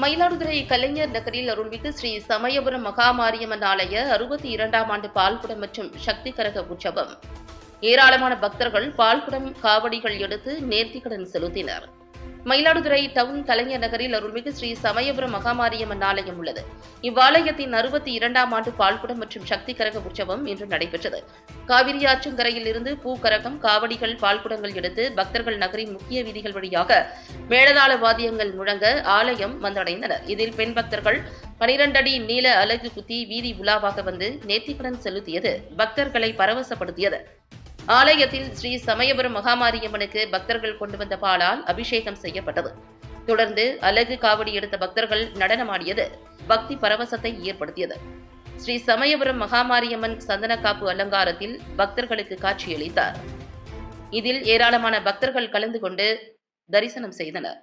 மயிலாடுதுறை கலைஞர் நகரில் அருள்மிகு ஸ்ரீ சமயபுரம் மகாமாரியம்மன் ஆலய 62ஆம் ஆண்டு பால்குடம் மற்றும் சக்தி கரக உற்சவம். ஏராளமான பக்தர்கள் பால்குடம் காவடிகள் எடுத்து நேர்த்திக்கடன் செலுத்தினர். மயிலாடுதுறை டவுன் கலைஞர் நகரில் அருள்மிகு ஸ்ரீ சமயபுரம் மகாமாரியம்மன் ஆலயம் உள்ளது. இவ்வாலயத்தின் 62ஆம் ஆண்டு பால்குடம் மற்றும் சக்தி கரக உற்சவம் இன்று நடைபெற்றது. காவிரி ஆற்றங்கரையில் இருந்து பூக்கரகம், காவடிகள், பால்குடங்கள் எடுத்து பக்தர்கள் நகரின் முக்கிய வீதிகள் வழியாக மேளதாள வாத்தியங்கள் முழங்க ஆலயம் வந்தடைந்தனர். இதில் பெண் பக்தர்கள் 12 அடி நீள அலகு குத்தி வீதி உலாவாக வந்து நேர்த்திக்கடன் செலுத்தியது பக்தர்களை பரவசப்படுத்தியது. ஆலயத்தில் ஸ்ரீ சமயபுரம் மகாமாரியம்மனுக்கு பக்தர்கள் கொண்டு வந்த பாலால் அபிஷேகம் செய்யப்பட்டது. தொடர்ந்து அலகு காவடி எடுத்த பக்தர்கள் நடனமாடியது பக்தி பரவசத்தை ஏற்படுத்தியது. ஸ்ரீ சமயபுரம் மகாமாரியம்மன் சந்தனக்காப்பு அலங்காரத்தில் பக்தர்களுக்கு காட்சியளித்தார். இதில் ஏராளமான பக்தர்கள் கலந்து கொண்டு தரிசனம் செய்தனர்.